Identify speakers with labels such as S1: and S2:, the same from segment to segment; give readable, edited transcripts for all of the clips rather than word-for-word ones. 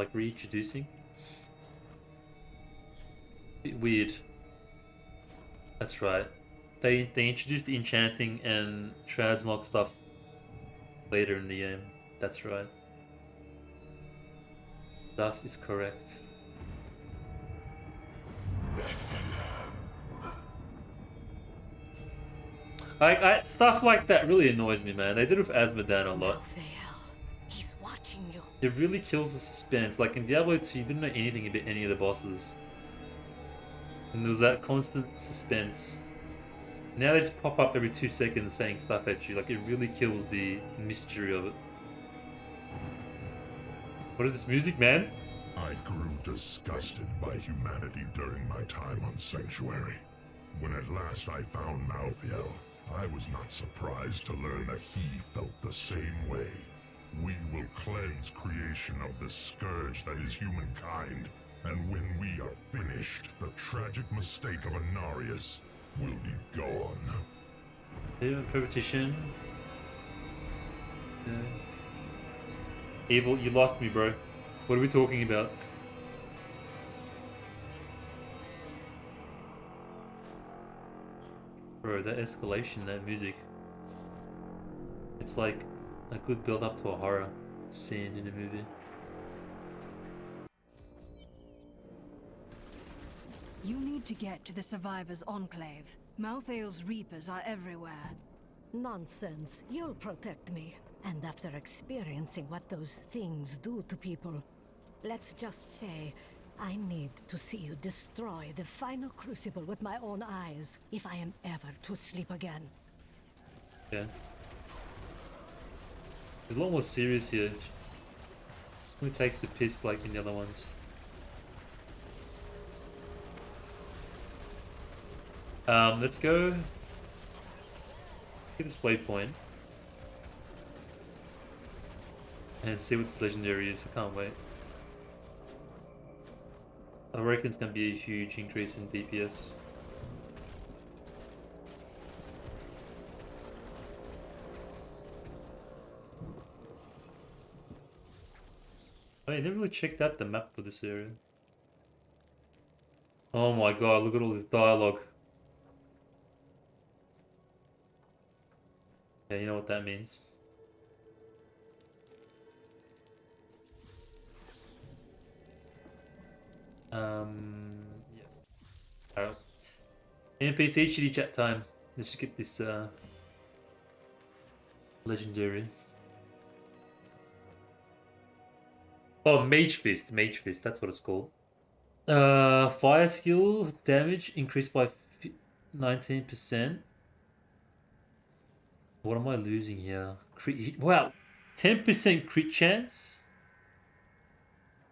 S1: like reintroducing. Bit weird. That's right. They introduced the enchanting and transmog stuff later in the game. That's right. Thus is correct. Stuff like that really annoys me, man. They did it with Asmodan a lot.
S2: He's watching you.
S1: It really kills the suspense. Like in Diablo 2, you didn't know anything about any of the bosses. And there was that constant suspense. Now they just pop up every 2 seconds saying stuff at you. Like it really kills the mystery of it. What is this music, man?
S3: I grew disgusted by humanity during my time on Sanctuary. When at last I found Malthael, I was not surprised to learn that he felt the same way. We will cleanse creation of the scourge that is humankind, and when we are finished, the tragic mistake of Anarius will be gone.
S1: Repetition. Evil, you lost me, bro. What are we talking about? Bro, that escalation, that music. It's like a good build up to a horror scene in a movie.
S4: You need to get to the Survivors' Enclave. Malthael's Reapers are everywhere.
S2: Nonsense. You'll protect me. And after experiencing what those things do to people, let's just say I need to see you destroy the final crucible with my own eyes if I am ever to sleep again.
S1: Yeah. It's a lot more serious here. Who takes the piss like in the other ones? Let's go get this waypoint and see what this legendary is. I can't wait. I reckon it's gonna be a huge increase in DPS. I never really checked out the map for this area. Oh my god, look at all this dialogue. Yeah, you know what that means. Yes. Alright. NPC shitty chat time. Let's just get this legendary. Oh, Mage Fist, that's what it's called. Fire skill damage increased by 19%. What am I losing here? Crit, wow, 10% crit chance.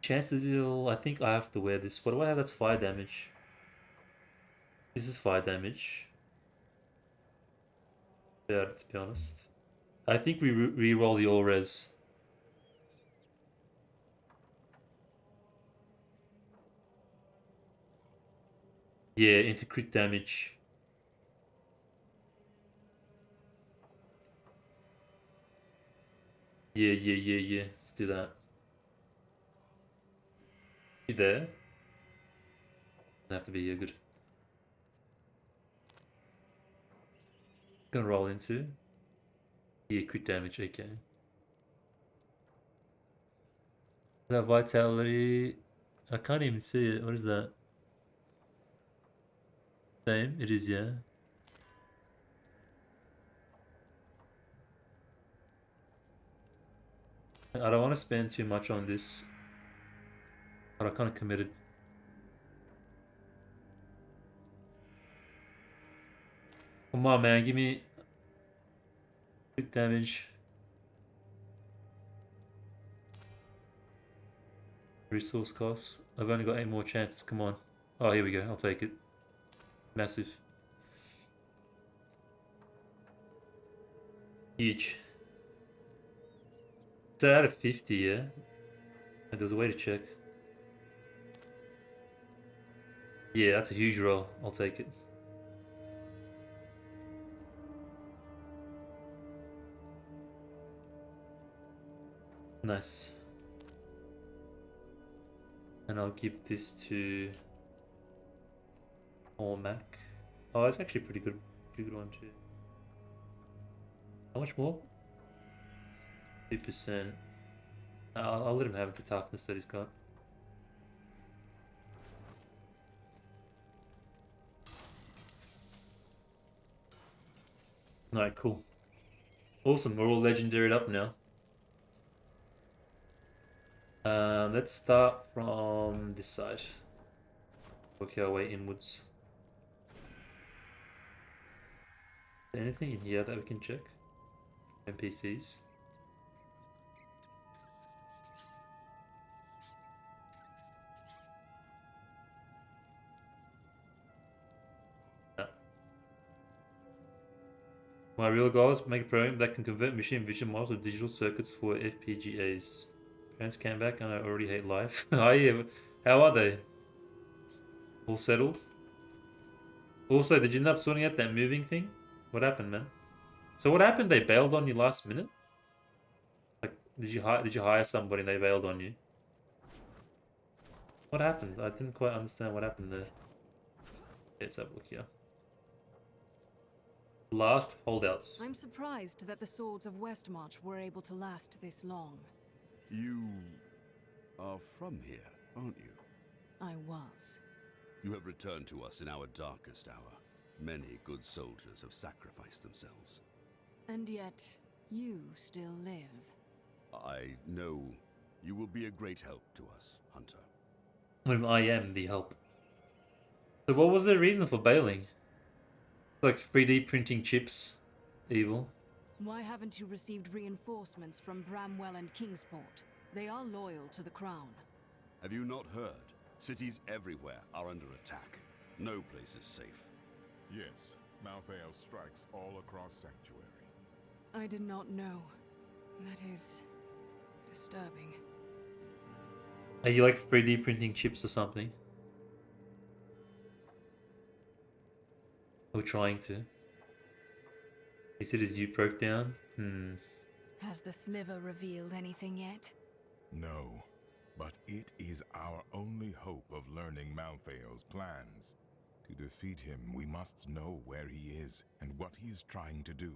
S1: Chance to deal. I think I have to wear this. What do I have? That's fire damage. This is fire damage. Yeah, to be honest. I think we re-roll the all res. Yeah, into crit damage. Yeah. Let's do that. You there? Doesn't have to be here. Good. Gonna roll into. Yeah, crit damage. Okay. That vitality. I can't even see it. What is that? Same. It is, yeah. I don't want to spend too much on this, but I kind of committed. Come on, man. Give me crit damage. Resource costs. I've only got 8 more chances. Come on. Oh, here we go. I'll take it. Massive. Huge. It's out of 50, yeah? And there's a way to check. Yeah, that's a huge roll. I'll take it. Nice. And I'll give this to Mac. Oh, it's actually pretty good one too. How much more? 2%. I'll let him have it for toughness that he's got. Alright, cool. Awesome, we're all legendaried up now. Let's start from this side. Work our way inwards. Is there anything in here that we can check? NPCs. No. My real goal is to make a program that can convert machine vision models to digital circuits for FPGAs. Parents came back and I already hate life. Oh yeah, how are they? All settled? Also, did you end up sorting out that moving thing? What happened, man? So what happened? They bailed on you last minute? Like, did you hire somebody and they bailed on you? What happened? I didn't quite understand what happened there. Let's have a look here. Last holdouts.
S4: I'm surprised that the swords of Westmarch were able to last this long.
S5: You are from here, aren't you?
S4: I was.
S5: You have returned to us in our darkest hour. Many good soldiers have sacrificed themselves.
S4: And yet, you still live.
S5: I know you will be a great help to us, Hunter.
S1: When I am the help. So what was the reason for bailing? It's like 3D printing chips. Evil.
S4: Why haven't you received reinforcements from Bramwell and Kingsport? They are loyal to the crown.
S5: Have you not heard? Cities everywhere are under attack. No place is safe.
S3: Yes, Malthael strikes all across Sanctuary.
S4: I did not know. That is disturbing.
S1: Are you like 3D printing chips or something? Or trying to? He said his U broke down?
S4: Has the sliver revealed anything yet?
S3: No, but it is our only hope of learning Malthael's plans. To defeat him, we must know where he is and what he is trying to do.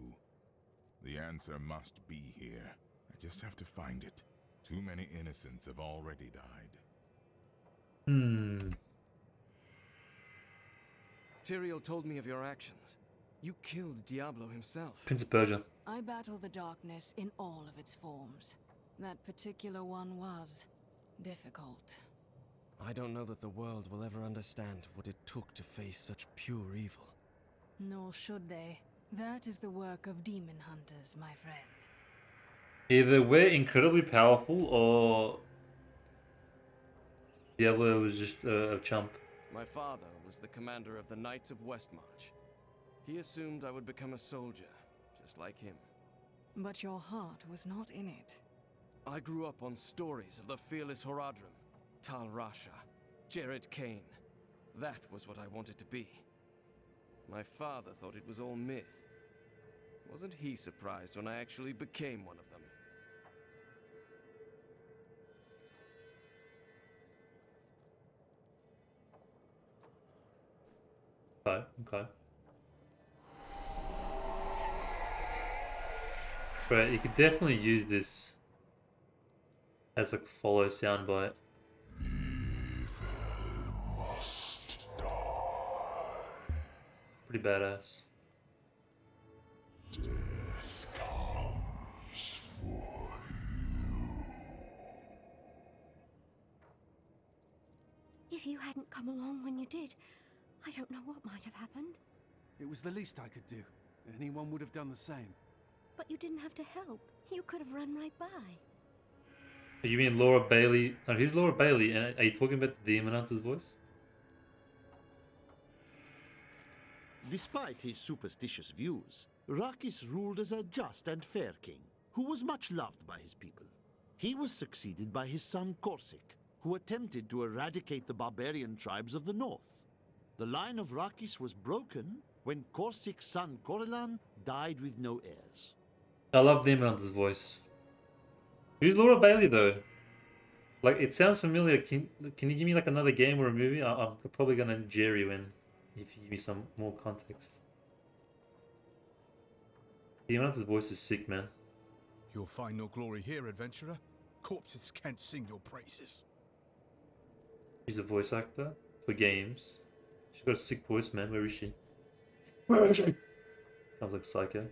S3: The answer must be here. I just have to find it. Too many innocents have already died.
S6: Tyrael told me of your actions. You killed Diablo himself.
S1: Prince of Persia.
S4: I battle the darkness in all of its forms. That particular one was difficult.
S6: I don't know that the world will ever understand what it took to face such pure evil.
S4: Nor should they. That is the work of demon hunters, my friend.
S1: Either we're incredibly powerful or Diablo was just a chump.
S6: My father was the commander of the Knights of Westmarch. He assumed I would become a soldier, just like him.
S4: But your heart was not in it.
S6: I grew up on stories of the fearless Horadrim, Tal Rasha, Jared Kane. That was what I wanted to be. My father thought it was all myth. Wasn't he surprised when I actually became one of them?
S1: Okay. But you could definitely use this as a follow soundbite.
S3: Evil must die.
S1: Pretty badass.
S3: Death comes for you.
S7: If you hadn't come along when you did, I don't know what might have happened.
S8: It was the least I could do. Anyone would have done the same.
S7: But you didn't have to help. You could have run right by.
S1: You mean Laura Bailey? Oh, who's Laura Bailey? And are you talking about the Demon Hunter's voice?
S9: Despite his superstitious views, Rakis ruled as a just and fair king, who was much loved by his people. He was succeeded by his son Corsic, who attempted to eradicate the barbarian tribes of the north. The line of Rakis was broken when Corsic's son Corellan died with no heirs.
S1: I love Demon Hunter's voice. Who's Laura Bailey though? Like, it sounds familiar. Can you give me like another game or a movie? I'm probably gonna jerry win if you give me some more context. Demon's voice is sick, man.
S10: You'll find no glory here, adventurer. Corpses can't sing your praises.
S1: She's a voice actor for games. She's got a sick voice, man. Where is she? Sounds like Psycho.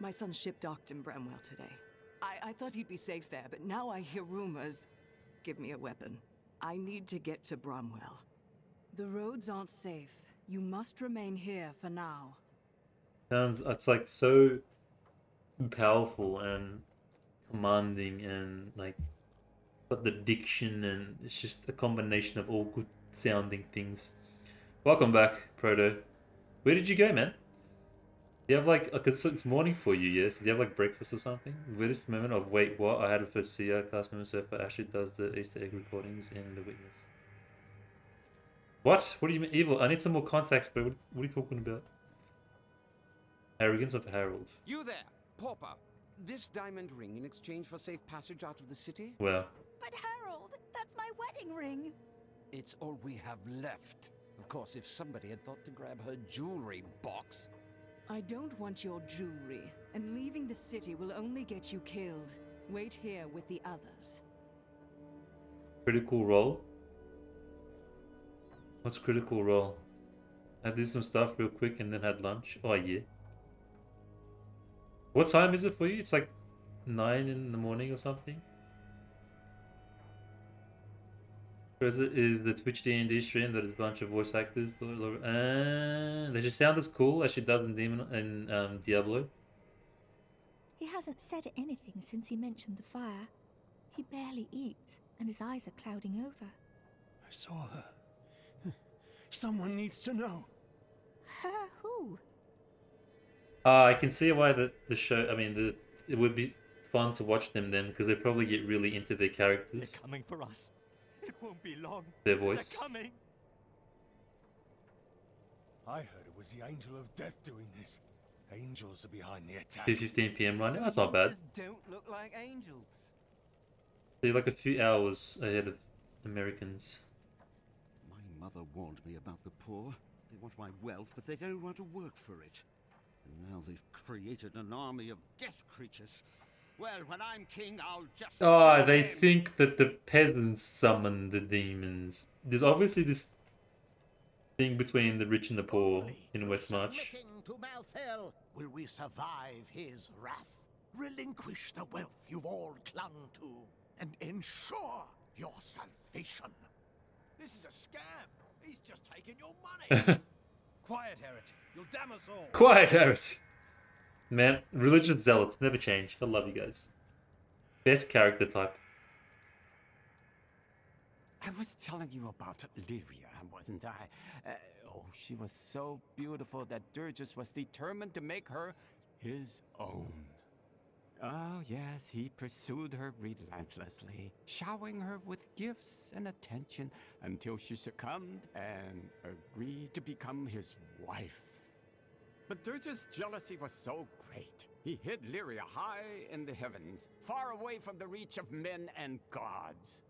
S11: My son's ship docked in Bramwell today. I thought he'd be safe there, but now I hear rumors. Give me a weapon. I need to get to Bramwell.
S4: The roads aren't safe. You must remain here for now.
S1: It's like so powerful and commanding and like got the diction, and it's just a combination of all good sounding things. Welcome back, Proto. Where did you go, man? Do you have like, cause it's morning for you, yes? Do you have like breakfast or something? With this moment of wait, what? I had a first CR cast member so far. Ashley does the Easter egg recordings in The Witness. What? What do you mean evil? I need some more context, bro. What are you talking about? Arrogance of Harold.
S12: You there, pauper. This diamond ring in exchange for safe passage out of the city?
S1: Well.
S7: But Harold, that's my wedding ring.
S12: It's all we have left. Of course, if somebody had thought to grab her jewelry box.
S4: I don't want your jewelry, and leaving the city will only get you killed. Wait here with the others.
S1: Critical Role? What's Critical Role? I do some stuff real quick and then had lunch. Oh yeah. What time is it for you? It's like 9 in the morning or something? Is the Twitch D&D stream that is a bunch of voice actors. They just sound as cool as she does in Diablo.
S7: He hasn't said anything since he mentioned the fire. He barely eats, and his eyes are clouding over.
S8: I saw her. Someone needs to know.
S7: Her who?
S1: I can see why the show, it would be fun to watch them then, because they probably get really into their characters.
S13: They're coming for us. It won't be long.
S1: Their voice.
S13: They're coming.
S8: I heard it was the Angel of Death doing this. Angels are behind the attack.
S1: 2:15 PM right now? That's not bad.
S6: Don't look like angels.
S1: So you're like a few hours ahead of Americans.
S5: My mother warned me about the poor. They want my wealth, but they don't want to work for it. And now they've created an army of death creatures. Well, when I'm king, I'll just...
S1: Oh, they think that the peasants summon the demons. There's obviously this thing between the rich and the poor in Westmarch.
S9: Submitting to Malthael, will we survive his wrath? Relinquish the wealth you've all clung to, and ensure your salvation.
S6: This is a scam. He's just taking your money. Quiet, heretic. You'll damn us all.
S1: Quiet, heretic. Man, religious zealots never change. I love you guys. Best character type.
S14: I was telling you about Lyria, wasn't I? Oh, she was so beautiful that Durgis was determined to make her his own. Oh, yes, he pursued her relentlessly, showering her with gifts and attention until she succumbed and agreed to become his wife. But Durgis' jealousy was so great, he hid Lyria high in the heavens, far away from the reach of men and gods.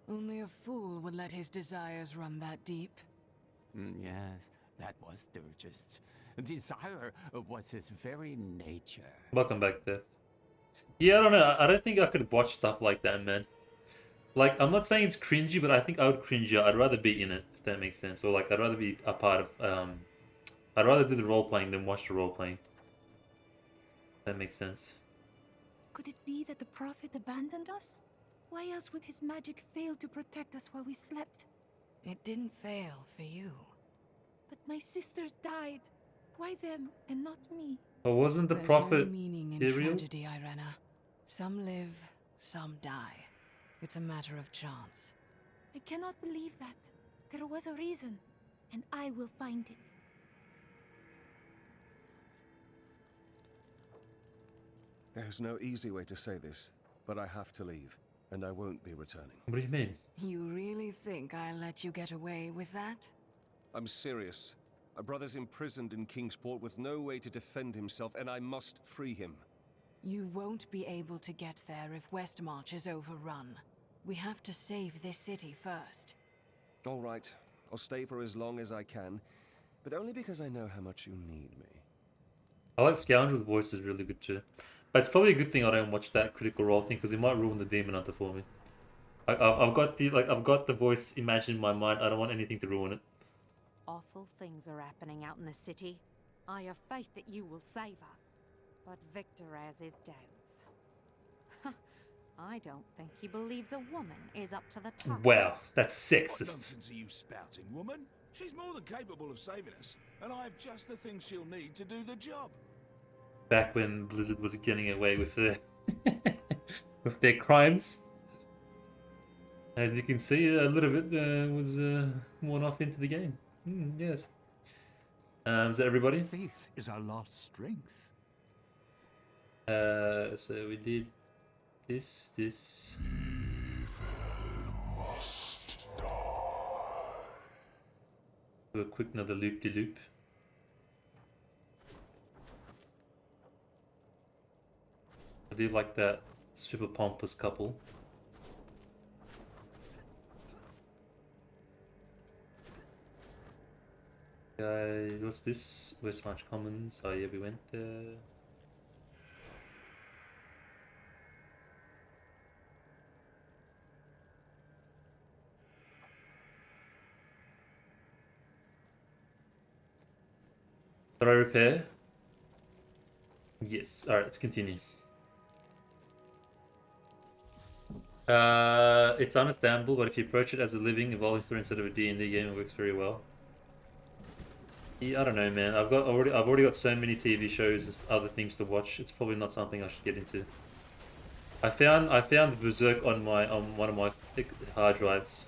S4: Only a fool would let his desires run that deep.
S14: Yes, that was Durgis. Desire was his very nature.
S1: Welcome back, Death. Yeah, I don't know. I don't think I could watch stuff like that, man. Like, I'm not saying it's cringy, but I think I would cringe out. I'd rather be in it, if that makes sense. Or, like, I'd rather be a part of... I'd rather do the role-playing than watch the role-playing. That makes sense.
S7: Could it be that the Prophet abandoned us? Why else would his magic fail to protect us while we slept?
S4: It didn't fail for you.
S7: But my sisters died. Why them and not me?
S1: But wasn't the
S4: There's
S1: prophet
S4: no meaning in
S1: Ariel?
S4: tragedy, Irena. Some live, some die. It's a matter of chance.
S7: I cannot believe that. There was a reason, and I will find it.
S15: There's no easy way to say this, but I have to leave, and I won't be returning.
S1: What do you mean?
S4: You really think I'll let you get away with that?
S15: I'm serious. My brother's imprisoned in Kingsport with no way to defend himself, and I must free him.
S4: You won't be able to get there if Westmarch is overrun. We have to save this city first.
S15: All right. I'll stay for as long as I can, but only because I know how much you need me.
S1: I like Scoundrel's voice is really good too. But it's probably a good thing I don't watch that Critical Role thing because it might ruin the Demon Hunter for me. I've got the voice imagined in my mind. I don't want anything to ruin it.
S16: Awful things are happening out in the city. I have faith that you will save us, but Victor has his doubts. I don't think he believes a woman is up to the task.
S1: Wow, that's
S17: What
S1: sexist.
S17: nonsense are you spouting, woman? She's more than capable of saving us, and I have just the things she'll need to do the job.
S1: Back when Blizzard was getting away with their with their crimes. As you can see, a little bit was worn off into the game. Yes. Is that everybody?
S18: Faith is our last strength.
S1: So we did this.
S3: Must die.
S1: Do a quick another loop-de-loop. I do like that super pompous couple. What's this? West March Commons. Oh yeah, we went there. Did I repair? Yes. Alright, let's continue. It's understandable, but if you approach it as a living, evolving story instead of a D&D game, it works very well. Yeah, I don't know, man. I've already got so many TV shows and other things to watch. It's probably not something I should get into. I found Berserk on one of my hard drives.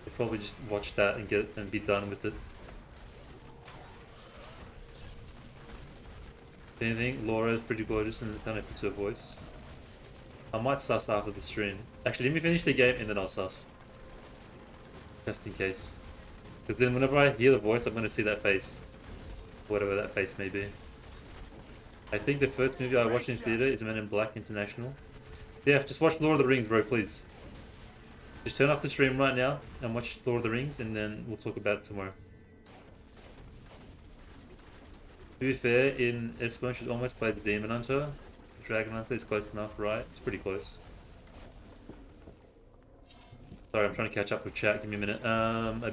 S1: I'll probably just watch that and be done with it. If anything, Laura is pretty gorgeous and kind of fits her voice. I might sus after the stream. Actually, let me finish the game and then I'll sus. Just in case. Because then whenever I hear the voice, I'm going to see that face. Whatever that face may be. I think the first movie I watched in theater is Men in Black International. Yeah, just watch Lord of the Rings, bro, please. Just turn off the stream right now and watch Lord of the Rings and then we'll talk about it tomorrow. To be fair, in Esbon she almost plays a Demon Hunter. Dragon Hunter is close enough, right? It's pretty close. Sorry, I'm trying to catch up with chat. Give me a minute.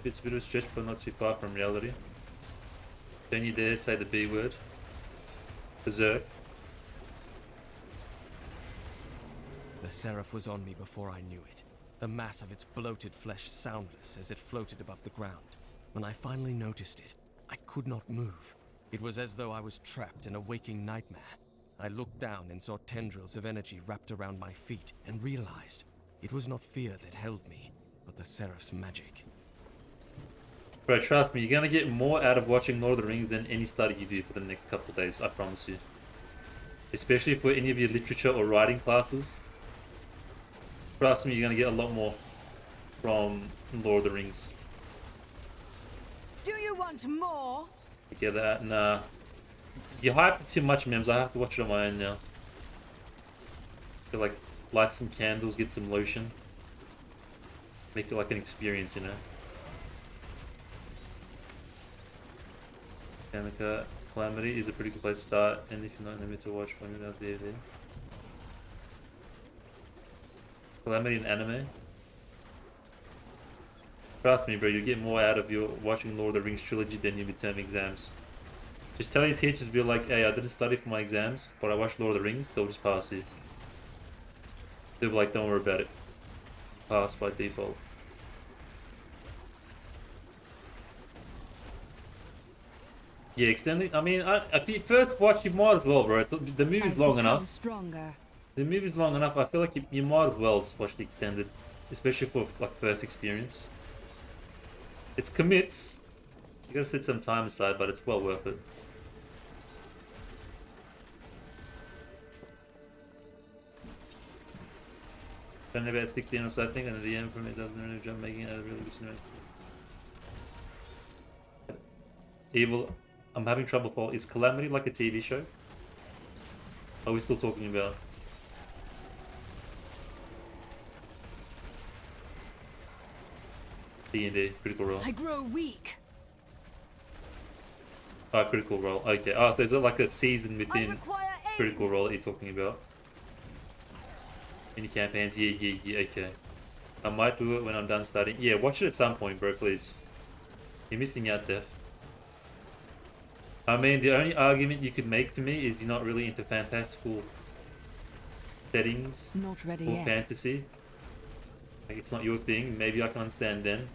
S1: It's a bit of a stretch, but not too far from reality. Don't you dare say the B word. Berserk.
S6: The Seraph was on me before I knew it. The mass of its bloated flesh soundless as it floated above the ground. When I finally noticed it, I could not move. It was as though I was trapped in a waking nightmare. I looked down and saw tendrils of energy wrapped around my feet and realized it was not fear that held me, but the Seraph's magic.
S1: Bro, trust me, you're gonna get more out of watching Lord of the Rings than any study you do for the next couple of days, I promise you. Especially for any of your literature or writing classes. Trust me, you're gonna get a lot more from Lord of the Rings.
S4: Do you want more?
S1: You get that? Nah. You hyped it too much, Mems. I have to watch it on my own now. Feel like light some candles, get some lotion. Make it like an experience, you know. Kamika, Calamity is a pretty good place to start, and if you're not in the mood to watch, when you're not there. Calamity in anime. Trust me, bro, you get more out of your watching Lord of the Rings trilogy than your midterm exams. Just tell your teachers, be like, hey, I didn't study for my exams, but I watched Lord of the Rings, they'll just pass you. They'll be like, don't worry about it. Pass by default. Yeah, extending. I mean, if you first watch, you might as well, bro. The movie's long enough.
S4: Stronger.
S1: The movie's long enough. I feel like you might as well just watch the extended, especially for like first experience. It's commits. You gotta set some time aside, but it's well worth it. Only about 16 or so, I think, and at the end from it doesn't really jump making it a really good scenario. Evil. I'm having trouble for. Is Calamity like a TV show? Are we still talking about? D&D, critical roll.
S4: I grow weak.
S1: Oh, critical roll. Okay. Oh, so is it like a season within critical roll that you're talking about? Any campaigns? Yeah, okay. I might do it when I'm done studying. Yeah, watch it at some point, bro, please. You're missing out, Def. I mean, the only argument you could make to me is you're not really into fantastical settings
S4: Not ready
S1: or
S4: yet.
S1: fantasy. Like, it's not your thing. Maybe I can understand then.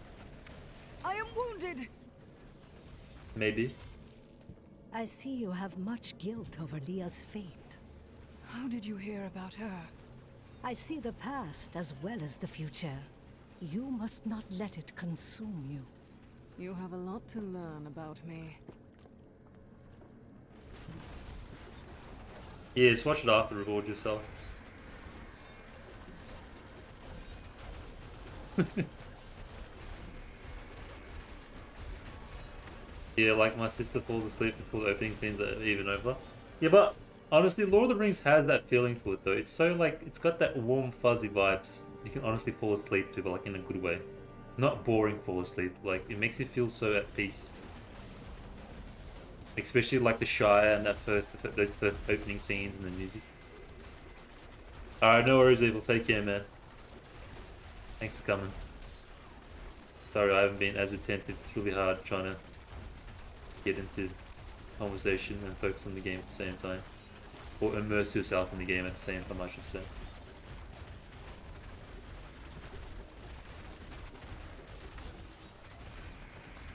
S4: I am wounded.
S1: Maybe.
S2: I see you have much guilt over Leah's fate.
S4: How did you hear about her?
S2: I see the past as well as the future. You must not let it consume you.
S4: You have a lot to learn about me.
S1: Yeah, just watch it after, reward yourself. Yeah, like my sister falls asleep before the opening scenes are even over. Yeah, but honestly, Lord of the Rings has that feeling to it though. It's so like, it's got that warm, fuzzy vibes. You can honestly fall asleep to, but like in a good way. Not boring fall asleep, like it makes you feel so at peace. Especially like the Shire and those first opening scenes and the music. Alright, no worries, Evil. Take care, man. Thanks for coming. Sorry, I haven't been as attentive. It's really hard trying to get into conversation and focus on the game at the same time. Or immerse yourself in the game at the same time, I should say.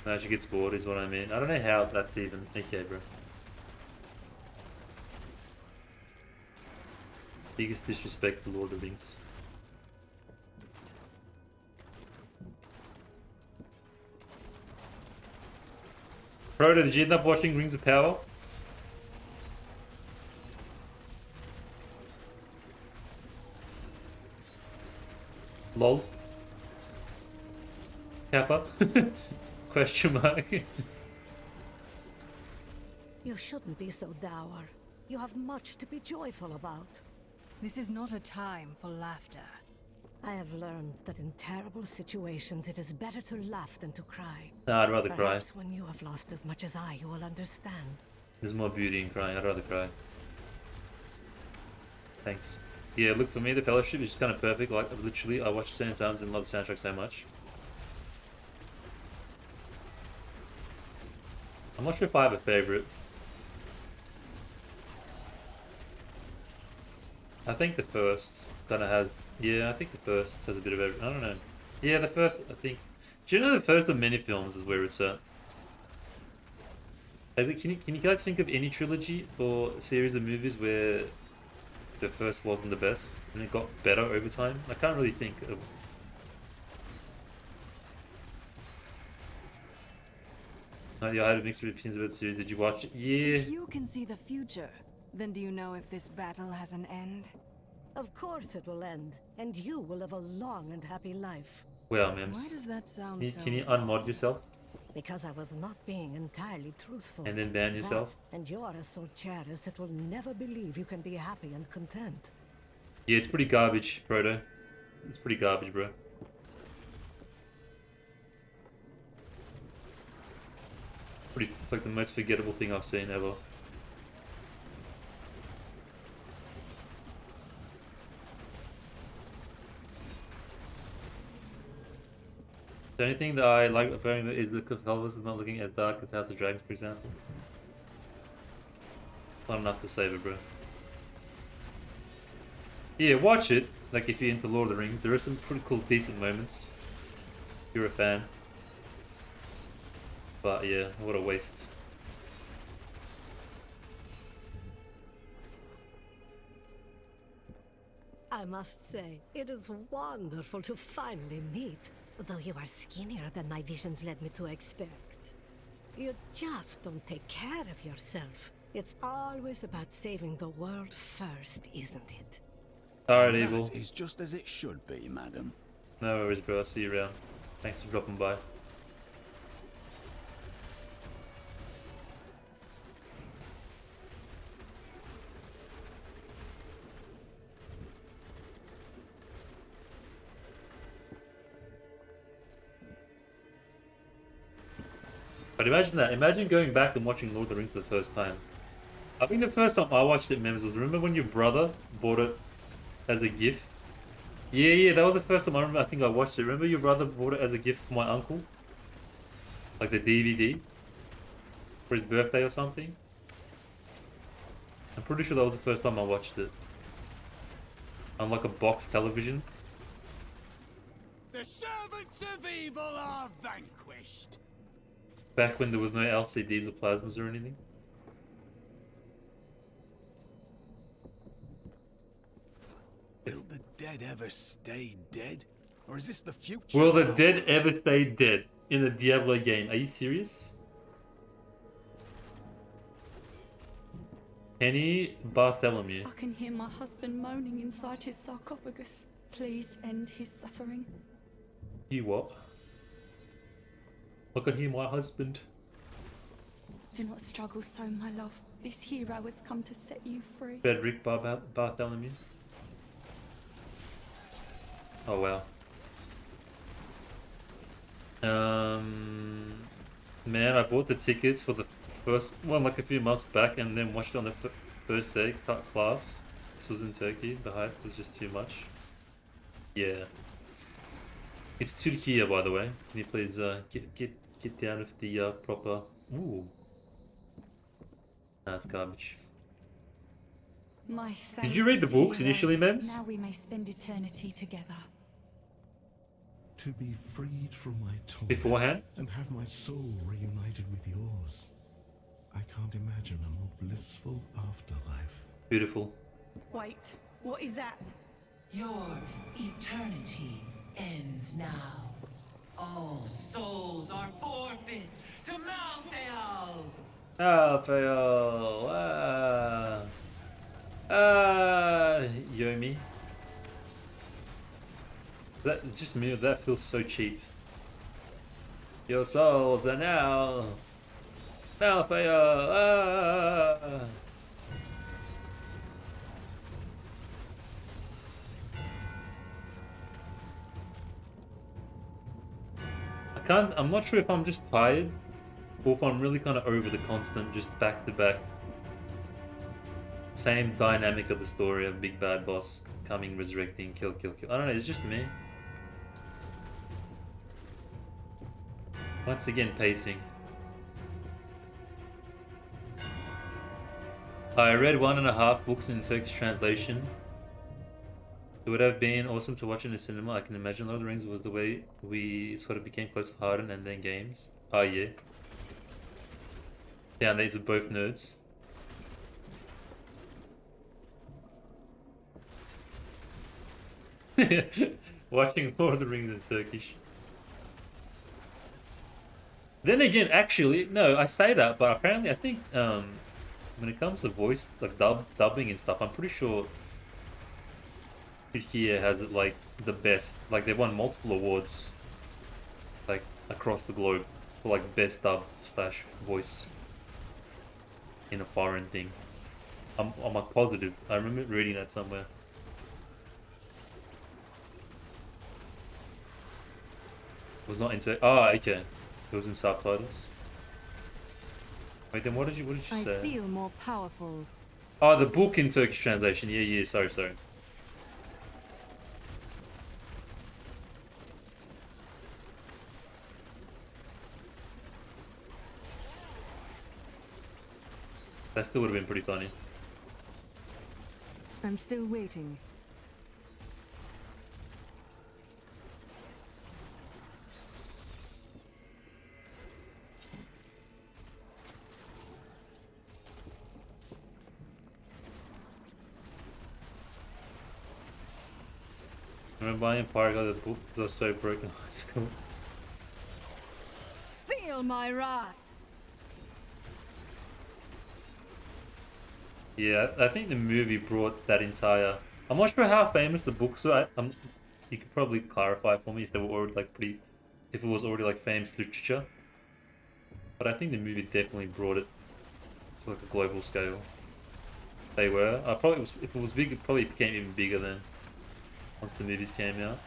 S1: Now she gets bored is what I mean. I don't know how that's even... Okay, bro. Biggest disrespect to Lord of the Rings. Proto, did you end up watching Rings of Power? Lol. Kappa? Question mark.
S2: You shouldn't be so dour. You have much to be joyful about.
S4: This is not a time for laughter.
S2: I have learned that in terrible situations it is better to laugh than to cry.
S1: Nah, I'd rather cry.
S2: Perhaps when you have lost as much as I, you will understand.
S1: There's more beauty in crying. I'd rather cry. Thanks. Yeah, look, for me, The Fellowship is just kind of perfect. Like, literally, I watched it so many times and love the soundtrack so much. I'm not sure if I have a favorite. I think the first kind of has... Yeah, I think the first has a bit of everything. I don't know. Yeah, the first, I think... Do you know the first of many films is where it's at? Can you guys think of any trilogy or series of movies where the first wasn't the best and it got better over time? I can't really think of... Yeah, I had a mixed opinions about the series. Did you watch it? Yeah.
S4: If you can see the future, then do you know if this battle has an end?
S2: Of course it will end, and you will live a long and happy life.
S1: Well, Mims.
S4: Why does that sound
S1: Can you unmod yourself?
S2: Because I was not being entirely truthful.
S1: And then ban yourself?
S2: That, and you are as Solcharis that will never believe you can be happy and content.
S1: Yeah, it's pretty garbage, Proto. It's pretty garbage, bro. It's like the most forgettable thing I've seen ever. The only thing that I like about it is the colors is not looking as dark as House of Dragons, for example. Not enough to save it, bro. Yeah, watch it. Like, if you're into Lord of the Rings, there are some pretty cool, decent moments. If you're a fan. But yeah, what a waste.
S2: I must say, it is wonderful to finally meet, though you are skinnier than my visions led me to expect. You just don't take care of yourself. It's always about saving the world first, isn't it?
S1: Alright, Evil.
S18: That is just as it should be, madam.
S1: No worries, bro. I'll see you around. Thanks for dropping by. But imagine that. Imagine going back and watching Lord of the Rings for the first time. I think the first time I watched it, Mems, was remember when your brother bought it as a gift? Yeah, that was the first time I remember. I think I watched it. Remember your brother bought it as a gift for my uncle? Like the DVD? For his birthday or something? I'm pretty sure that was the first time I watched it. On like a box television.
S17: The servants of evil are vanquished.
S1: Back when there was no LCDs or plasmas or anything.
S8: Will the dead ever stay dead? Or is this the future?
S1: Will the dead ever stay dead in the Diablo game? Are you serious? Penny Bartholomew.
S19: I can hear my husband moaning inside his sarcophagus. Please end his suffering.
S1: You what? I can hear my husband.
S19: Do not struggle so, my love. This hero has come to set you free.
S1: Frederick Bartholomew. Oh wow. Man, I bought the tickets for the first one like a few months back, and then watched it on the first day class. This was in Turkey. The hype was just too much. Yeah. It's Turkey, by the way. Can you please get down with the proper? Ooh. That's garbage.
S19: My
S1: Did you read the books
S19: hero.
S1: initially, Mems?
S19: Now we may spend eternity together.
S3: To be freed from my torment
S1: Beforehand?
S3: and have my soul reunited with yours. I can't imagine a more blissful afterlife.
S1: Beautiful.
S19: Wait, what is that?
S20: Your eternity ends now. All souls are forfeit to Malthael!
S1: Fail. Yomi. That just me. That feels so cheap. Your souls are now Malthael. I'm not sure if I'm just tired or if I'm really kind of over the constant just back-to-back same dynamic of the story of big bad boss coming, resurrecting, kill. I don't know, it's just me. Once again, pacing. I read 1.5 books in Turkish translation. It would have been awesome to watch in the cinema. I can imagine Lord of the Rings was the way we sort of became close with Harden and then games. Oh yeah. Yeah, these are both nerds. Watching Lord of the Rings in Turkish. Then again, actually, no, I say that, but apparently I think when it comes to voice, like dubbing and stuff, I'm pretty sure here has it like the best. Like they've won multiple awards like across the globe for like best dub / voice in a foreign thing. I'm like positive. I remember reading that somewhere. It was not into. Oh, okay. It was in subtitles. Wait, then what did you say?
S4: I feel more powerful.
S1: Oh, the book in Turkish translation. Yeah. Sorry. That still would have been pretty funny.
S4: I'm still waiting.
S1: I remember buying Empire got the book because I was so broken in high school.
S4: Feel my wrath.
S1: Yeah, I think the movie brought that entire. I'm not sure how famous the books are. You could probably clarify for me if they were already like if it was already like famous literature. But I think the movie definitely brought it to like a global scale. They were. If it was big, it probably became even bigger then. Once the movies came out.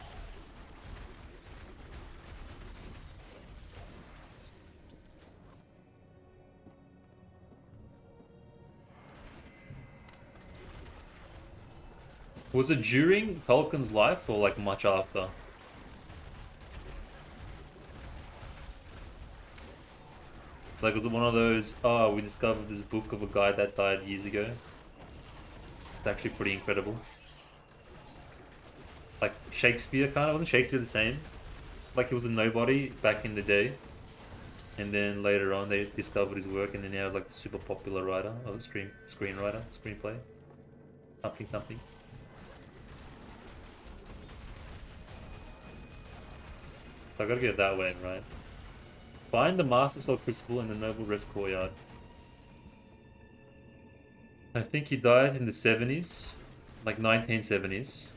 S1: Was it during Falcon's life or like much after? Like, was it one of those, oh, we discovered this book of a guy that died years ago? It's actually pretty incredible. Like Shakespeare, kind of. Wasn't Shakespeare the same? Like he was a nobody back in the day. And then later on they discovered his work and then now he's like a super popular writer, or screenwriter, screenplay. Something. So I gotta get that way, right? Find the Master Soul Crucible in the Noble Rest Courtyard. I think he died in the 70s. Like 1970s.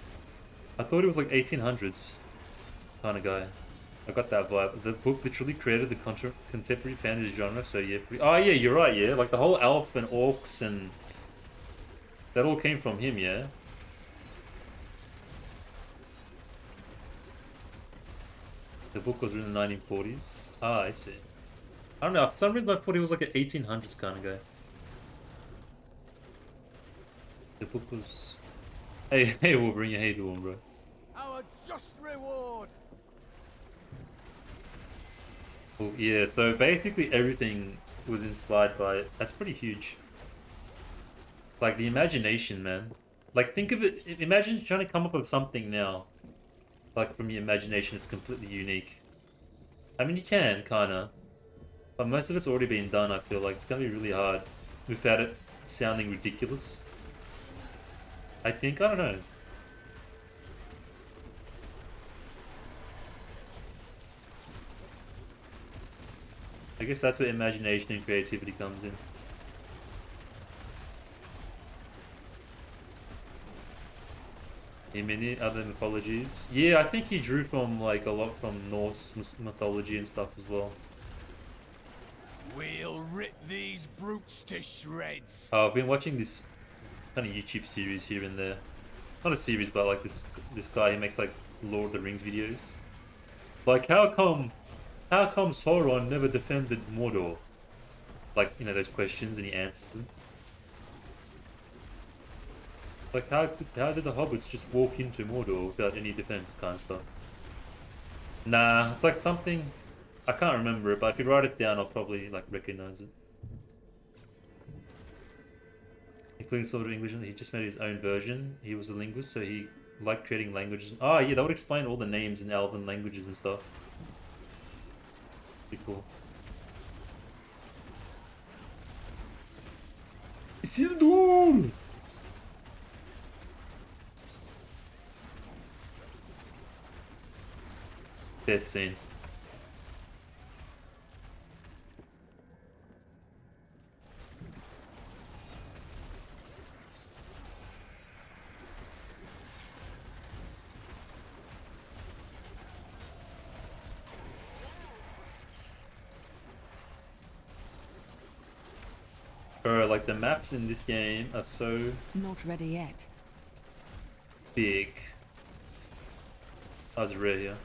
S1: I thought he was like 1800s kind of guy. I got that vibe. The book literally created the contemporary fantasy genre, so yeah. Oh yeah, you're right, yeah. Like the whole elf and orcs and... that all came from him, yeah? The book was written in the 1940s. Ah, I see. I don't know, for some reason I thought he was like an 1800s kind of guy. The book was... Hey Wolverine, how you doing, bro?
S8: Our just reward.
S1: Well, yeah, so basically everything was inspired by it. That's pretty huge. Like the imagination, man. Like think of it, imagine trying to come up with something now. Like from your imagination, it's completely unique. I mean, you can, kinda. But most of it's already been done, I feel like. It's gonna be really hard without it sounding ridiculous. I think, I don't know. I guess that's where imagination and creativity comes in. In many other mythologies. Yeah, I think he drew from like a lot from Norse mythology and stuff as well.
S8: We'll rip these brutes to shreds.
S1: I've been watching this kind of YouTube series here and there. Not a series, but like this guy who makes like Lord of the Rings videos. Like how come Sauron never defended Mordor? Like, you know, those questions and he answers them. Like how did the hobbits just walk into Mordor without any defense kind of stuff? Nah, it's like something I can't remember it, but if you write it down I'll probably like recognize it. Including sort of English, he just made his own version. He was a linguist, so he liked creating languages. Ah, yeah, that would explain all the names in Elven languages and stuff. Pretty cool. Isildur! Best scene. Bro, like the maps in this game are so
S11: Not ready yet.
S1: big. I was rare here.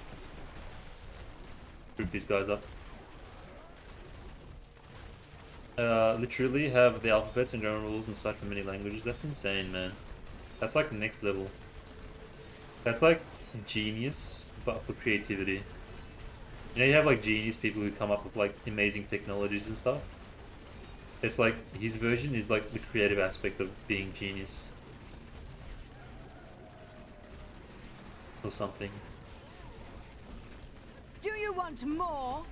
S1: Group these guys up. Literally have the alphabets and grammar rules and such in many languages. That's insane, man. That's like next level. That's like genius, but for creativity. You know, you have like genius people who come up with like amazing technologies and stuff. It's like his version is like the creative aspect of being genius. Or something.
S11: Do you want more?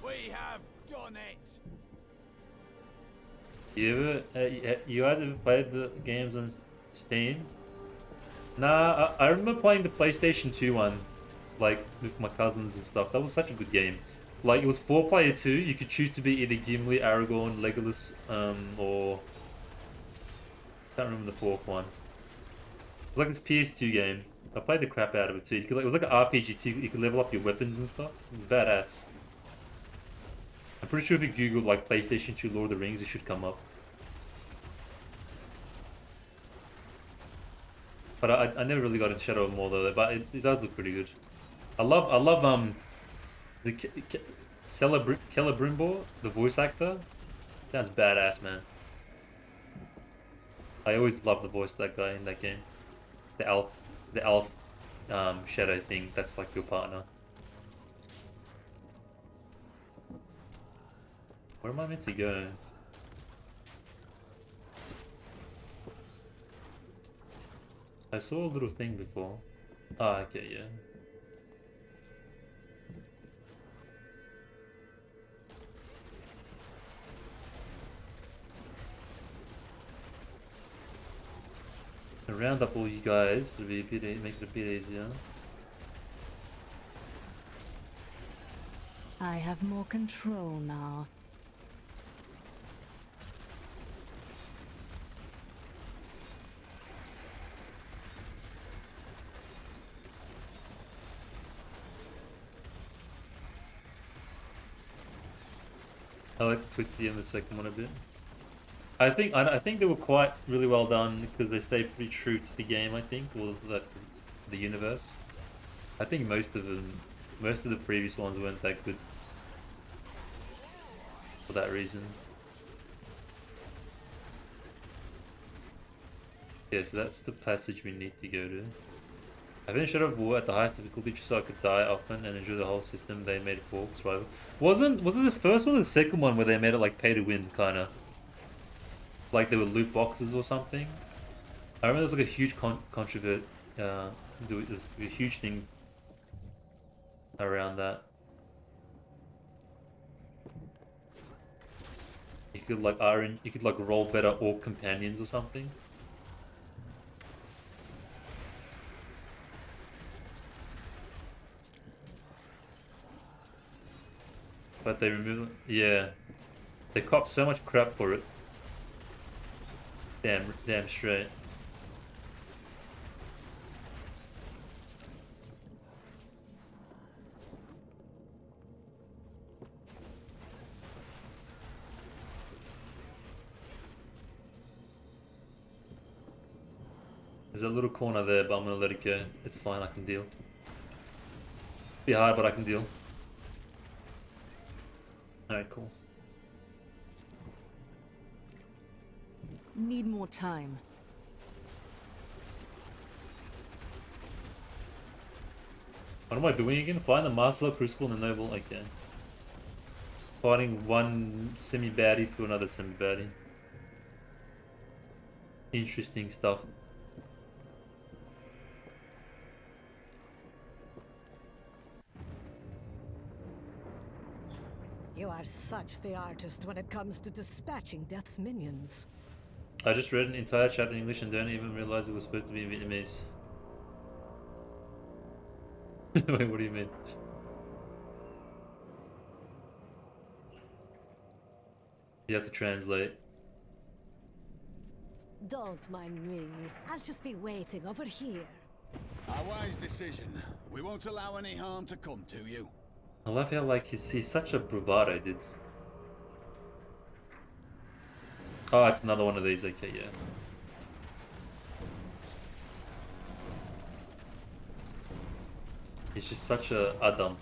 S8: We have done it.
S1: You guys ever played the games on Steam? Nah, I remember playing the PlayStation 2 one, like with my cousins and stuff. That was such a good game. Like it was 4-player 2. You could choose to be either Gimli, Aragorn, Legolas, or can't remember the fourth one. It was like this PS2 game. I played the crap out of it too. It was like an RPG too. You could level up your weapons and stuff. It was badass. I'm pretty sure if you Google like PlayStation 2 Lord of the Rings, it should come up. But I never really got into Shadow of Mordor though, but it does look pretty good. I love the Celebrimbor, the voice actor. Sounds badass, man. I always love the voice of that guy in that game. The elf shadow thing. That's like your partner. Where am I meant to go? I saw a little thing before. Ah, okay, yeah. Round up all you guys to be a bit, make it a bit easier.
S4: I have more control now.
S1: I like the twisty and the second one a bit. I think they were quite really well done because they stayed pretty true to the game. I think, or the universe. I think most of the previous ones weren't that good for that reason. Yeah, so that's the passage we need to go to. I finished Shadow of War at the highest difficulty just so I could die often and enjoy the whole system they made it for survival. Wasn't it the first one or the second one where they made it like pay to win kinda? Like there were loot boxes or something? I remember there's like a huge there's a huge thing around that. You could like roll better orc companions or something. But they removed it. Yeah. They copped so much crap for it. Damn straight. There's a little corner there, but I'm gonna let it go. It's fine, I can deal. Be hard, but I can deal. Alright, cool.
S4: Need more time.
S1: What am I doing again? Find the Master Crucible and the Noble. Okay. Fighting one semi-baddie to another semi-baddie. Interesting stuff.
S2: You are such the artist when it comes to dispatching Death's minions.
S1: I just read an entire chat in English and don't even realize it was supposed to be in Vietnamese. Wait, what do you mean? You have to translate.
S2: Don't mind me. I'll just be waiting over here.
S8: A wise decision. We won't allow any harm to come to you.
S1: I love how like he's such a bravado, dude. Oh, it's another one of these. Okay, yeah. He's just such a Adam.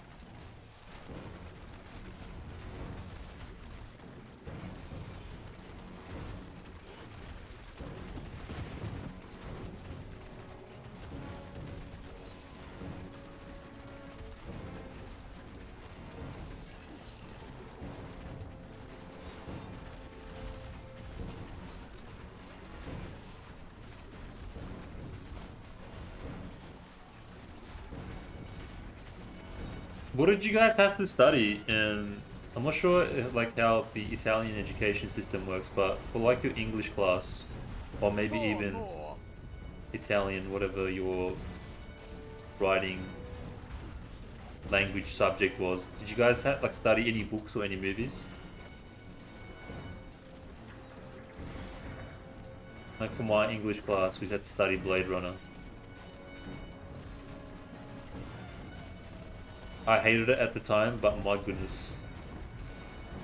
S1: What did you guys have to study? And I'm not sure like how the Italian education system works, but for like your English class, or maybe even Italian, whatever your writing language subject was, did you guys have like study any books or any movies? Like for my English class, we had to study Blade Runner. I hated it at the time, but my goodness,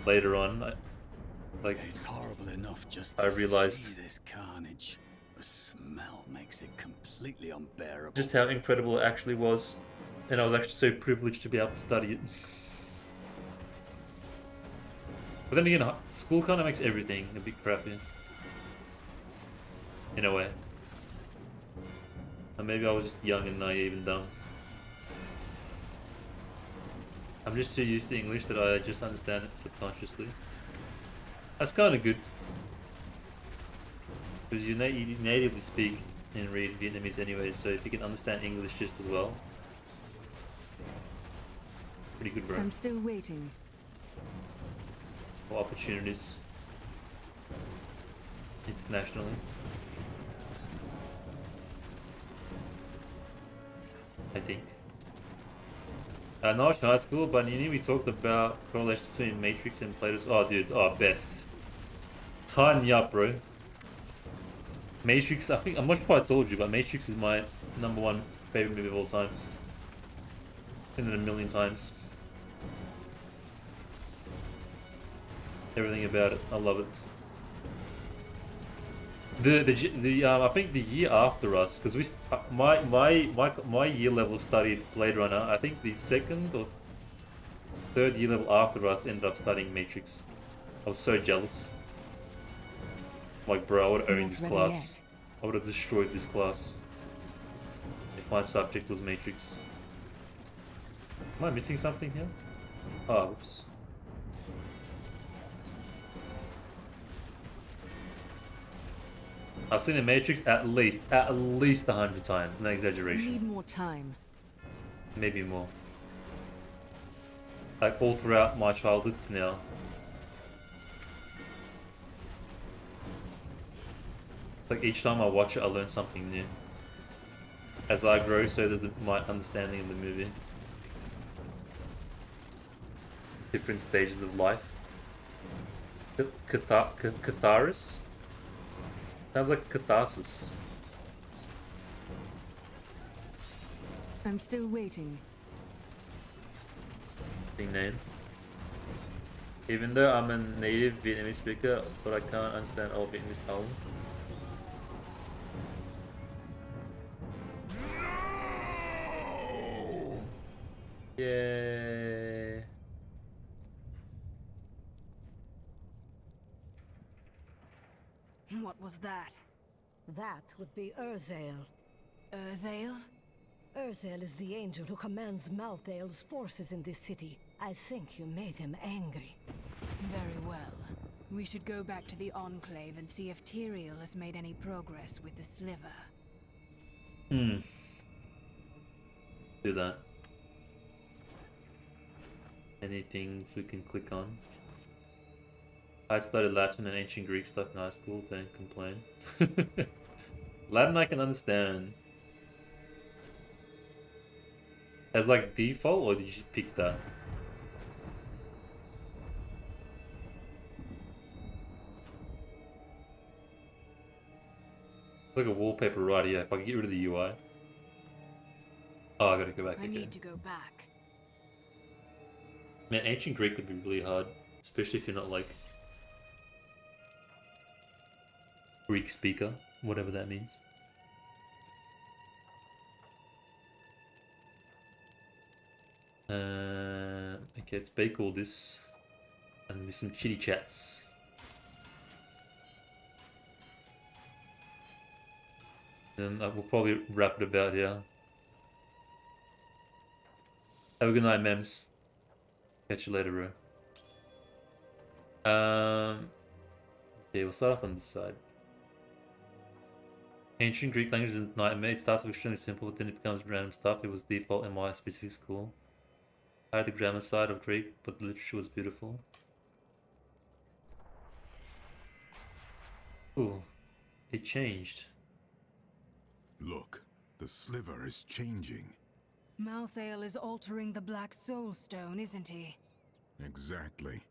S1: later on,
S8: it's horrible enough just
S1: I
S8: to
S1: realized
S8: see this carnage. The smell makes it completely unbearable.
S1: just how incredible it actually was. And I was actually so privileged to be able to study it. But then again, school kind of makes everything a bit crappy. In a way. And maybe I was just young and naive and dumb. I'm just too used to English that I just understand it subconsciously. That's kind of good. Because you natively speak and read Vietnamese anyway, so if you can understand English just as well. Pretty good, bro.
S11: I'm still waiting.
S1: For opportunities. Internationally. I think. Not high school, but in uni we talked about correlations between Matrix and Plato's. Oh, dude, oh, best. Sign me up, bro. Matrix, I think, I'm not sure I told you, but Matrix is my #1 favorite movie of all time. Seen it a million times. Everything about it, I love it. I think the year after us, because my year level studied Blade Runner. I think the second or third year level after us ended up studying Matrix. I was so jealous. Like, bro, I would have owned this class. I would have destroyed this class if my subject was Matrix. Am I missing something here? Oh, whoops. I've seen the Matrix at least 100 times. No exaggeration.
S11: Need more time.
S1: Maybe more. Like all throughout my childhood to now. Like each time I watch it, I learn something new. As I grow, so does my understanding of the movie. Different stages of life. Catharsis? Sounds like catharsis.
S11: I'm still waiting.
S1: Big name. Even though I'm a native Vietnamese speaker, but I can't understand all Vietnamese poems. Yay.
S11: What was that?
S2: That would be Urzael.
S11: Urzael?
S2: Urzael is the angel who commands Malthael's forces in this city. I think you made him angry.
S4: Very well. We should go back to the Enclave and see if Tyrael has made any progress with the sliver.
S1: Do that. Any things we can click on? I studied Latin and ancient Greek stuff in high school, don't complain. Latin I can understand. As like default, or did you pick that? It's like a wallpaper right here, if I can get rid of the UI. Oh, I gotta go back again.
S4: I need to go back.
S1: Man, ancient Greek would be really hard, especially if you're not like Greek speaker, whatever that means. Okay, let's bake all this and do some chitty chats. Then we'll probably wrap it about here. Have a good night, mems. Catch you later, bro. Okay, we'll start off on this side. Ancient Greek language is a nightmare. It starts off extremely simple, but then it becomes random stuff. It was default in my specific school. I had the grammar side of Greek, but the literature was beautiful. Ooh, it changed.
S3: Look, the sliver is changing.
S4: Malthael is altering the Black Soul Stone, isn't he?
S3: Exactly.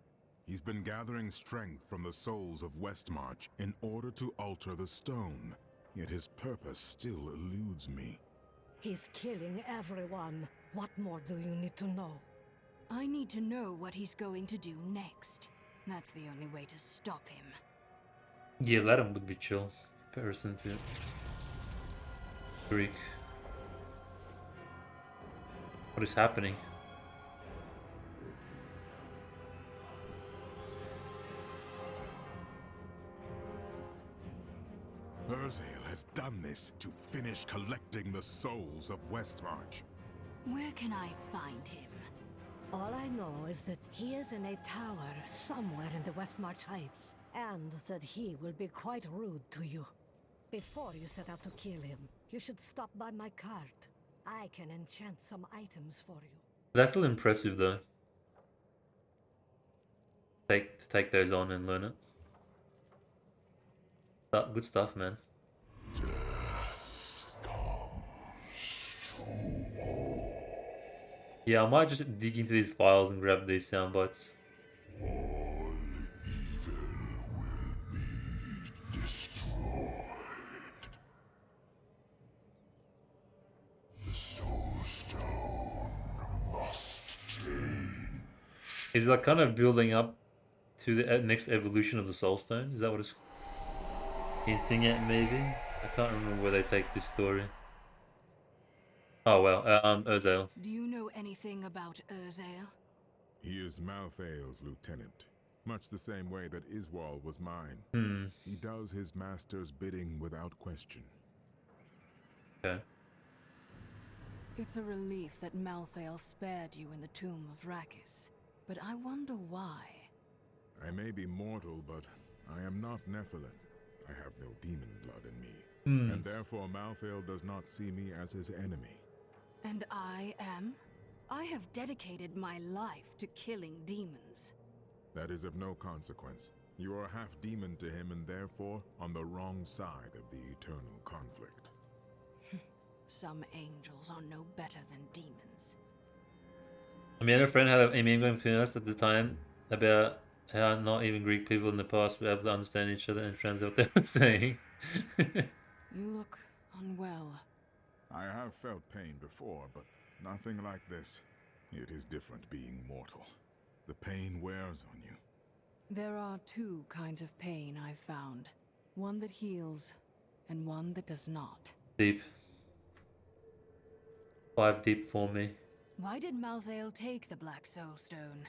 S3: He's been gathering strength from the souls of Westmarch in order to alter the stone. Yet his purpose still eludes me.
S2: He's killing everyone. What more do you need to know?
S4: I need to know what he's going to do next. That's the only way to stop him.
S1: Yeah, Latin would be chill in comparison to Greek. What is happening?
S3: Urzael has done this to finish collecting the souls of Westmarch.
S4: Where can I find him?
S2: All I know is that he is in a tower somewhere in the Westmarch Heights, and that he will be quite rude to you. Before you set out to kill him, you should stop by my cart. I can enchant some items for you.
S1: That's still impressive though. Take those on and learn it. Good stuff, man. Yeah, I might just dig into these files and grab these sound bites.
S3: All evil will be destroyed. The Soul Stone must change.
S1: Is that kind of building up to the next evolution of the Soul Stone? Is that what it's hinting at, maybe? I can't remember where they take this story. Oh well, Urzael.
S4: Do you know anything about Urzael?
S3: He is Malthael's lieutenant, much the same way that Iswal was mine. He does his master's bidding without question.
S1: Okay.
S4: It's a relief that Malthael spared you in the tomb of Rakis, but I wonder why.
S3: I may be mortal, but I am not Nephilim. I have no demon blood in me, and therefore Malthael does not see me as his enemy.
S4: And I am? I have dedicated my life to killing demons.
S3: That is of no consequence. You are half demon to him and therefore on the wrong side of the eternal conflict.
S4: Some angels are no better than demons.
S1: I mean, I had a friend had a meme going between us at the time about how not even Greek people in the past were able to understand each other and translate what they were saying.
S4: You look unwell.
S3: I have felt pain before, but nothing like this. It is different being mortal. The pain wears on you.
S4: There are two kinds of pain I've found. One that heals, and one that does not.
S1: Deep. 5 deep for me.
S4: Why did Malthael take the Black Soul Stone?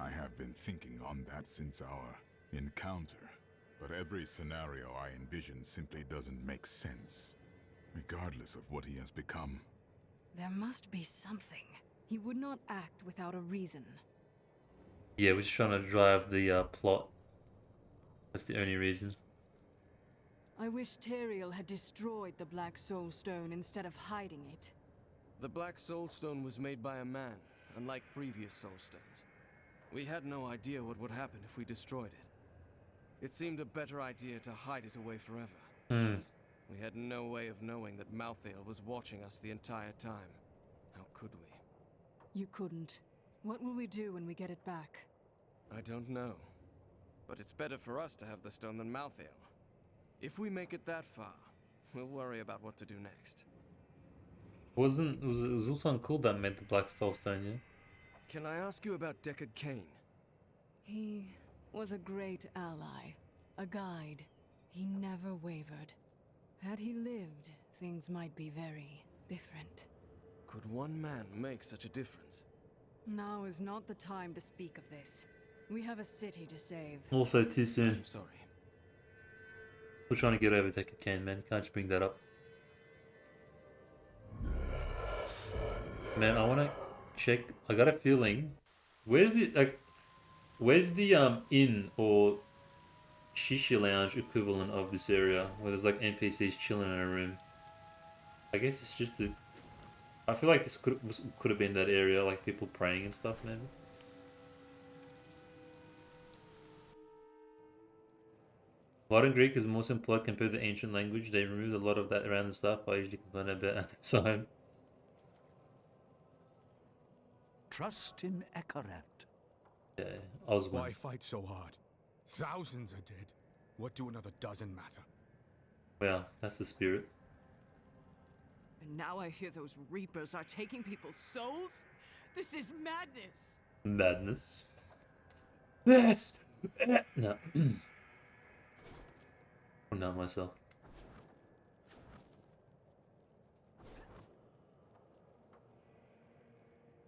S3: I have been thinking on that since our encounter, but every scenario I envision simply doesn't make sense, regardless of what he has become.
S4: There must be something. He would not act without a reason.
S1: Yeah, we're just trying to drive the plot. That's the only reason.
S4: I wish Teriel had destroyed the Black Soul Stone instead of hiding it.
S6: The Black Soul Stone was made by a man, unlike previous Soul Stones. We had no idea what would happen if we destroyed it. It seemed a better idea to hide it away forever. We had no way of knowing that Malthael was watching us the entire time. How could we?
S4: You couldn't. What will we do when we get it back?
S6: I don't know. But it's better for us to have the stone than Malthael. If we make it that far, we'll worry about what to do next.
S1: It was Zulsan called that made the Black Soul Stone, yeah?
S6: Can I ask you about Deckard Cain?
S4: He was a great ally, a guide. He never wavered. Had he lived, things might be very different.
S6: Could one man make such a difference?
S4: Now is not the time to speak of this. We have a city to save.
S1: Also too soon.
S6: I'm sorry.
S1: We're trying to get over Deckard Cain, man. Can't just bring that up. Man, I want to check. I got a feeling. Where's the inn or shisha lounge equivalent of this area where there's like NPCs chilling in a room? I guess it's just the. I feel like this could have been that area, like people praying and stuff, maybe. Modern Greek is more simpler compared to ancient language. They removed a lot of that random stuff I usually complain about at the time.
S18: Trust in Ekaret.
S1: Yeah, Oswin.
S10: Why fight so hard? Thousands are dead. What do another dozen matter?
S1: Well, that's the spirit.
S11: And now I hear those Reapers are taking people's souls? This is madness!
S1: Madness. Yes! No. I'm not myself.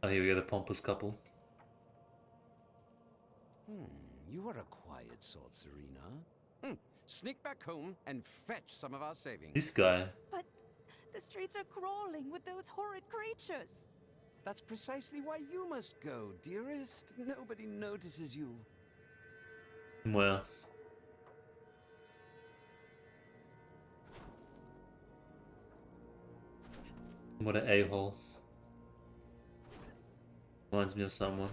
S1: Oh, here we go, the pompous couple.
S12: You are a quiet sort, Serena. Sneak back home and fetch some of our savings.
S1: This guy.
S19: But the streets are crawling with those horrid creatures.
S12: That's precisely why you must go, dearest. Nobody notices you.
S1: Well. What an a-hole. Reminds me of someone.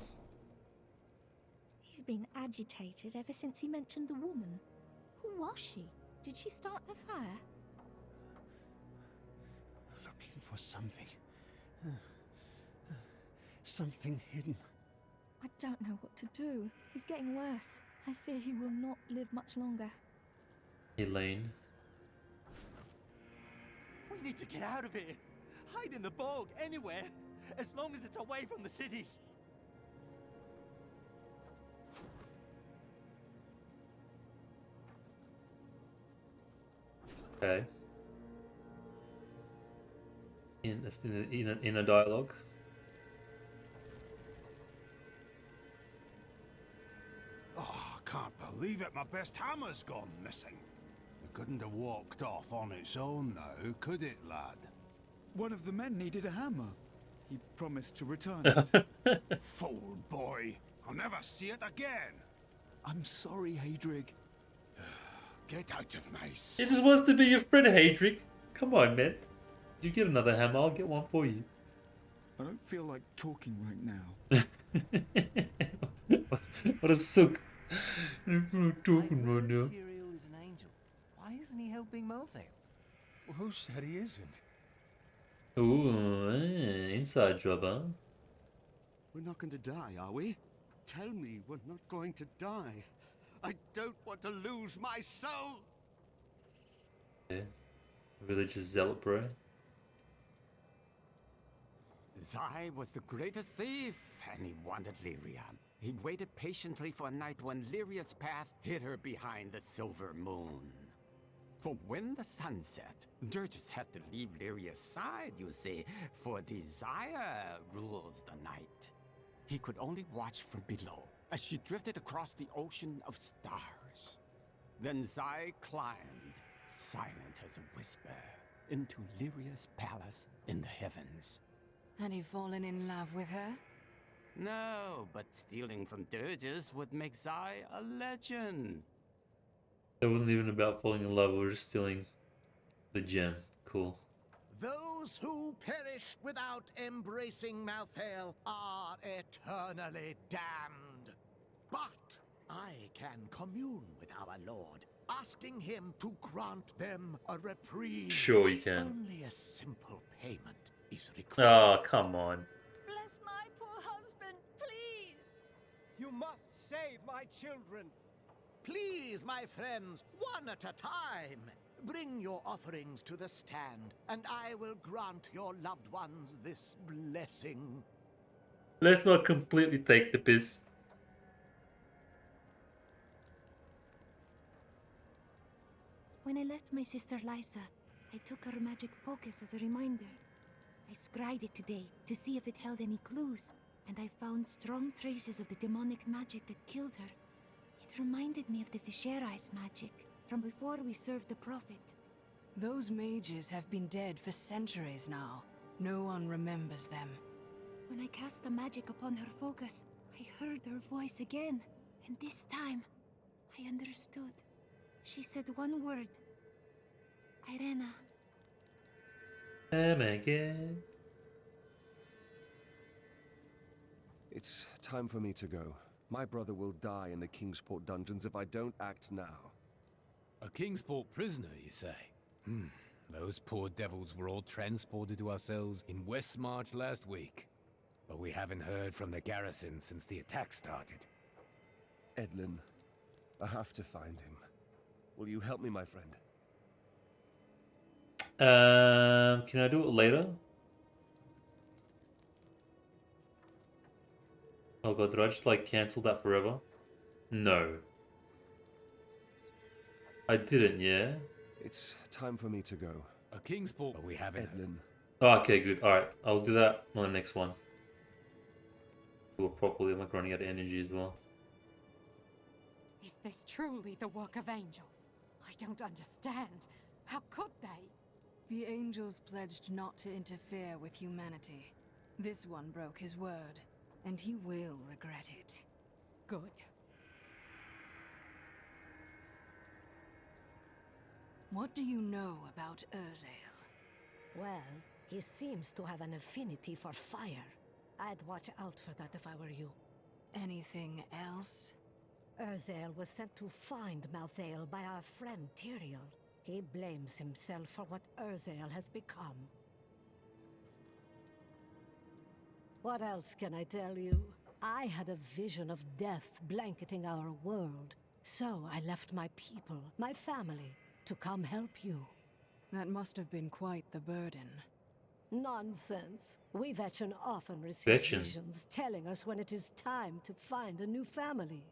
S7: He's been agitated ever since he mentioned the woman. Who was she? Did she start the fire?
S5: Looking for something. Something hidden.
S7: I don't know what to do. He's getting worse. I fear he will not live much longer.
S1: Elaine.
S13: We need to get out of here. Hide in the bog, anywhere. As long as it's away from the cities.
S1: Okay. In a dialogue.
S8: Oh, I can't believe it. My best hammer's gone missing. It couldn't have walked off on its own now, could it, lad?
S10: One of the men needed a hammer. He promised to return it.
S8: Fool boy. I'll never see it again.
S10: I'm sorry, Hadrig.
S8: Get out of my
S1: He
S8: sight.
S1: just wants to be your friend, Hadric. Come on, man. You get another hammer, I'll get one for you.
S10: I don't feel like talking right now.
S1: What a sook. I'm not talking right now.
S13: Tyrael is an angel. Why isn't he helping Malthael?
S15: Well, who said he isn't?
S1: Ooh, inside job, huh?
S5: We're not going to die, are we? Tell me we're not going to die. I don't want to lose my soul.
S1: Okay. Religious zealot, bro.
S14: Zai was the greatest thief, and he wanted Lyria. He waited patiently for a night when Lyria's path hid her behind the silver moon. For when the sun set, Dirges had to leave Lyria's side, you see, for desire rules the night. He could only watch from below as she drifted across the ocean of stars. Then Zai climbed, silent as a whisper, into Lyria's palace in the heavens.
S4: Had he fallen in love with her?
S14: No, but stealing from Dirges would make Zai a legend.
S1: It wasn't even about falling in love, we were just stealing the gem. Cool.
S9: Those who perished without embracing Malthael are eternally damned. But I can commune with our Lord, asking him to grant them a reprieve.
S1: Sure you can.
S9: Only a simple payment is required.
S1: Oh, come on.
S19: Bless my poor husband, please!
S13: You must save my children.
S9: Please, my friends, one at a time. Bring your offerings to the stand, and I will grant your loved ones this blessing.
S1: Let's not completely take the piss.
S7: When I left my sister Lysa, I took her magic focus as a reminder. I scryed it today to see if it held any clues, and I found strong traces of the demonic magic that killed her. It reminded me of the Fisherais magic from before we served the Prophet.
S4: Those mages have been dead for centuries now. No one remembers them.
S7: When I cast the magic upon her focus, I heard her voice again, and this time, I understood. She said one word. Irena.
S1: Oh my god.
S15: It's time for me to go. My brother will die in the Kingsport dungeons if I don't act now.
S21: A Kingsport prisoner, you say? Those poor devils were all transported to our cells in Westmarch last week. But we haven't heard from the garrison since the attack started.
S15: Edlin, I have to find him. Will you help me, my friend?
S1: Can I do it later? Oh god, did I just like cancel that forever? No. I didn't, yeah?
S15: It's time for me to go.
S21: A Kingsport, but we haven't.
S15: Edlin.
S1: Oh, okay, good. Alright, I'll do that on the next one. do it properly. I'm like running out of energy as well.
S16: Is this truly the work of angels? I don't understand. How could they?
S4: The angels pledged not to interfere with humanity. This one broke his word, and he will regret it.
S16: Good.
S4: What do you know about Urzael?
S2: Well, he seems to have an affinity for fire. I'd watch out for that if I were you.
S4: Anything else?
S2: Urzael was sent to find Malthael by our friend Tyrael. He blames himself for what Urzael has become. What else can I tell you? I had a vision of death blanketing our world. So I left my people, my family, to come help you.
S4: That must have been quite the burden.
S2: Nonsense. We Vetchen often receive
S1: Vetchen.
S2: visions telling us when it is time to find a new family.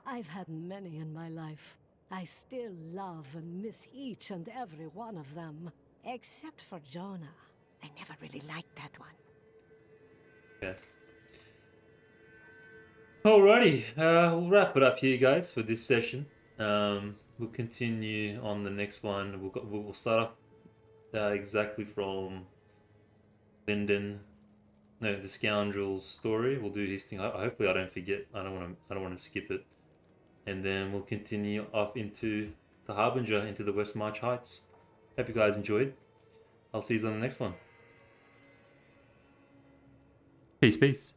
S2: I've had many in my life. I still love and miss each and every one of them. Except for Jonah. I never really liked that one.
S1: Yeah. Alrighty, we'll wrap it up here, guys, for this session. We'll continue on the next one. We'll start off exactly from Lyndon, no, the scoundrel's story. We'll do his thing. Hopefully, I don't forget. I don't want to skip it. And then we'll continue off into the Harbinger, into the West March Heights. Hope you guys enjoyed. I'll see you on the next one. Peace, peace.